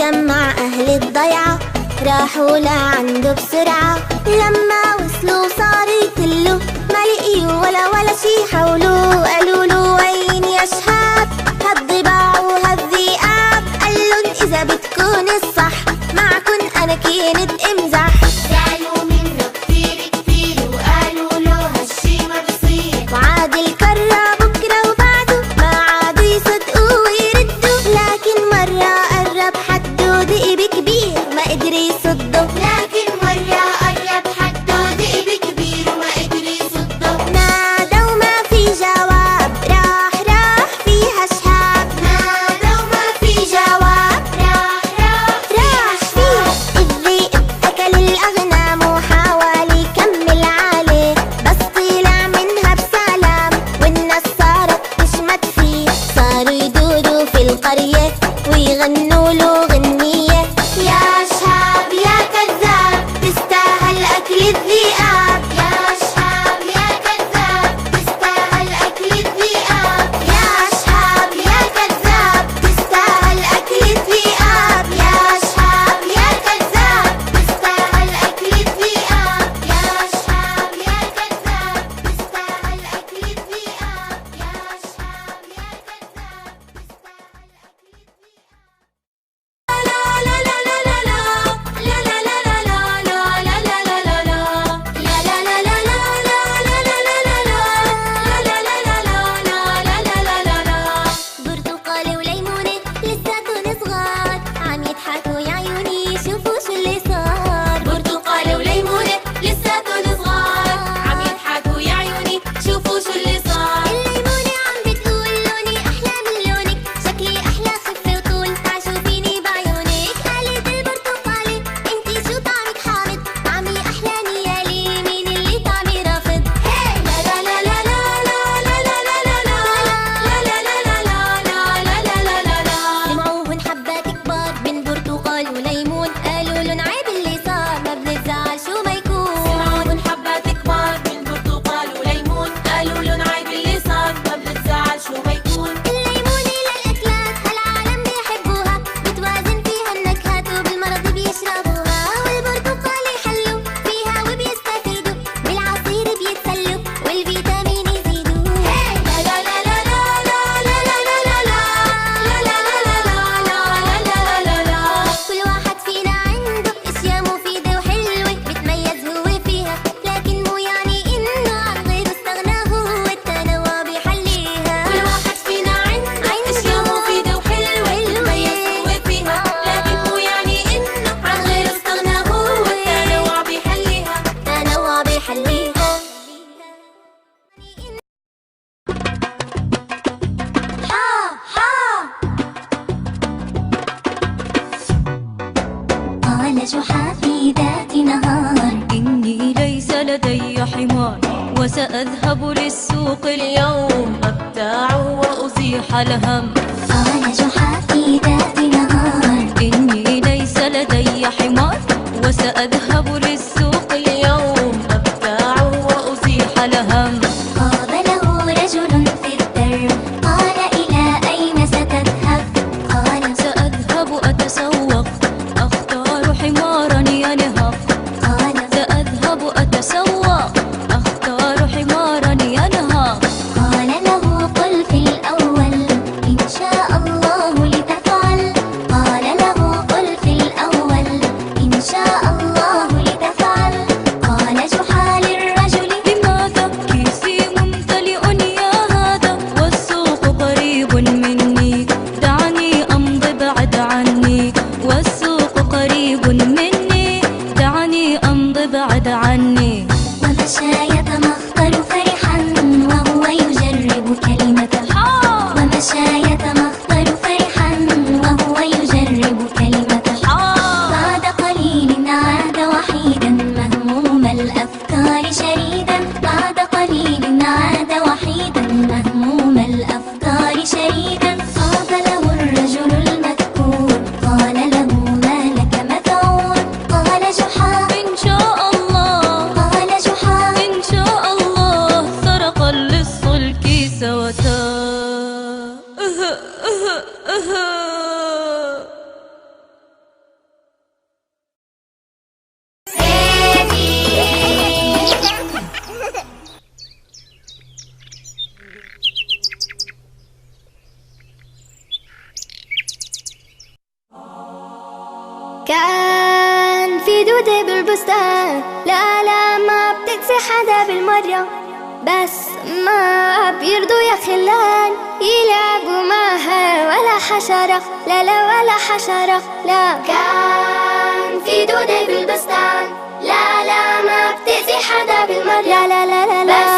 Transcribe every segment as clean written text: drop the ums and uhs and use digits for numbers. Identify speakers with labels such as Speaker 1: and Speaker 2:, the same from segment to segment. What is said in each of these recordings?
Speaker 1: وجمع أهل الضيعة راحوا لعنده بسرعة. لما وصلوا صار يتلوا ما لقيوا ولا شي حولوا. قالوا وين يا شهاب هالضباع وهالذئاب؟ قالن إذا بتكون الصح معكن أنا كنت امزح.
Speaker 2: زعلوا منه كتير وقالوا له هالشي ما بصير،
Speaker 1: وعاد الكرة بكرة وبعده ما عادوا يصدقوا ويردوا. لكن مرة قرب حده دقي كبير ما قدر يصده.
Speaker 2: لكن مرة قرب حده دقي كبير وما قدر يصده.
Speaker 1: نادى وما في جواب راح فيها شهاب.
Speaker 2: نادى وما في جواب راح
Speaker 1: فيها الذئب أكل الأغنام وحاول يكمل عليه، بس طلع منها بسلام والناس صارت تشمت فيه. صاروا يدوروا في القرية ويغنوا له غنية.
Speaker 2: يا شهاب يا كذاب تستاهل أكل الذئاب. يا شهاب يا كذاب تستاهل أكل الذئاب. يا شهاب يا كذاب تستاهل أكل الذئاب. يا شهاب يا كذاب تستاهل أكل الذئاب. يا شهاب يا كذاب تستاهل أكل الذئاب. يا شهاب يا كذاب
Speaker 1: برتقالة وليمونة لساتن صغار عم يضحكوا يا عيوني شوفوا شو اللي صار.
Speaker 2: برتقالة وليمونة لساتن صغار عم يضحكوا يا عيوني شوفوا شو اللي صار.
Speaker 1: الليمونة عم بتقول لوني أحلى من لونك، شكلي أحلى خفة وطول تعال شوفيني بعيونك. قالت البرتقالة انتي شو طعمك حامض، طعمي أحلى نيالي مين اللي طعمي رافض.
Speaker 2: لا لا لا لا لا لا لا لا لا لا لا
Speaker 1: دمعوهن حبات كبار من برتقال وليمون، قالوا لن عيب اللي صار ما بنزعل شو ما يكون.
Speaker 2: سمعوهن حبات كبار من برتقال وليمون، قالوا لن عيب اللي صار ما بنزعل شو ما يكون.
Speaker 1: الليمونة للأكلات هالعالم بيحبوها، بتوازن فيها النكهات وبالمرض بيشربوها. والبرتقالة حلو فيها وبيستفيدوا، بالعصير بيتسلوا والفيتامين يزيدوا.
Speaker 2: لا لا لا لا لا لا لا لا لا لا لا.
Speaker 1: كل واحد فينا عنده اشياء مفيدة وحلوة بتميز هو فيها، لكن مو يعني انه عن غيره استغنى، هو التنوع بيحليها.
Speaker 2: كل واحد فينا عنده اشياء مفيدة وحلوة بتميز هو فيها، لكن مو يعني انه عن غيره استغنى، هو التنوع بيحليها.
Speaker 1: تنوع بيحليها. قال جحا في ذات نهار
Speaker 3: إني ليس لدي حمار وسأذهب للسوق اليوم أبتاع وأزيح الهم.
Speaker 1: قال جحا في ذات نهار
Speaker 3: إني ليس لدي حمار وسأذهب للسوق اليوم أبتاع وأزيح الهم.
Speaker 1: قابله رجل في الدرب قال إلى أين ستذهب؟ قال
Speaker 3: سأذهب أتسوق أختار حمارا ينهق.
Speaker 1: قال
Speaker 3: سأذهب أتسوق أختار حمارا ينهق.
Speaker 1: قال له قل في الأول إن شاء الله لتفعل. قال له قل في الأول إن شاء الله لتفعل. قال جحا للرجل
Speaker 3: لماذا كيسي ممتلئ يا هذا والسوق قريب مني، دعني أمضي بعد عني. والسوق قريب مني دعني أمضي بعد عني.
Speaker 1: ومشى يتمخطر فرحا وهو يجرب كلمة
Speaker 3: حا
Speaker 1: ومشى يتمخطر فرحا وهو يجرب كلمة
Speaker 3: حا
Speaker 1: بعد قليل عاد وحيدا مهموم الأفكار شريدا. بعد قليل عاد وحيدا مهموم الأفكار شريدا. قابله الرجل المذكور قال له ما لك مذعور؟ قال جحا
Speaker 3: إن شاء الله
Speaker 1: قال جحا
Speaker 3: إن شاء الله سرق اللص الكيس وتاه.
Speaker 1: كان في دودة بالبستان، لا لا ما بتأذي حدا بالمرة، بس ما بيرضوا يا خلان يلعبوا معها ولا حشرة، لا لا ولا حشرة لا. كان في دودة بالبستان، لا لا ما بتأذي حدا بالمرة، لا لا لا لا لا، بس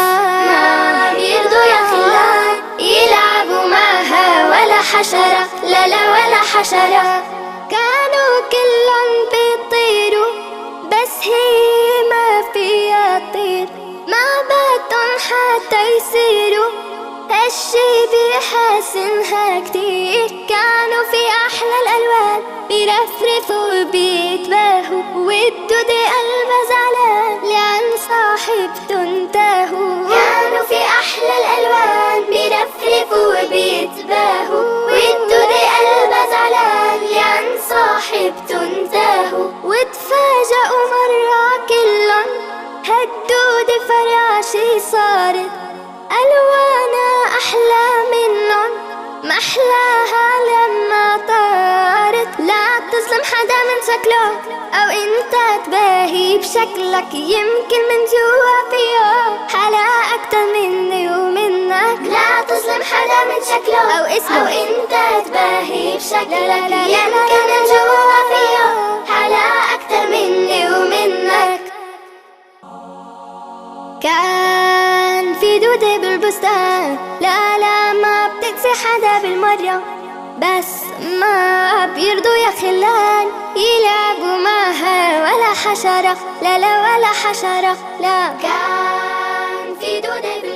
Speaker 1: ما بيرضوا يا خلان يلعبوا معها ولا حشرة، لا لا ولا حشرة. كانوا كلهم بيطيروا بس هي ما فيها تطير، ما بدهم حتى يصيروا هالشي بيحسنها كتير. كانوا في أحلى الألوان بيرفرفوا وبيتباهوا، والدودة قلبها زعلان لأن صاحبته انتهوا. كانوا في أحلى الألوان بيرفرفوا وبيتباهوا، والدودة قلبها زعلان لأن صاحبته انتهوا. وتفاجئوا مرة كلهم هالدودة فراشي صارت، ألوانها أحلى منهم، ما أحلاها لما طارت. لا تظلم حدا من شكله أو أنت تباهي بشكلك، يمكن من جوا فيه حلا أكتر مني ومنك. لا تظلم حدا من شكله أو اسمه أو أنت تباهي بشكلك، يمكن من جوا فيه حلا أكتر مني ومنك. كان في دودة بالبستان، لا لا ما بتأذي حدا بالمرة، بس ما بيرضوا يا خلان يلعبوا معها ولا حشرة، لا لا ولا حشرة لا. كان في دودة بالبستان.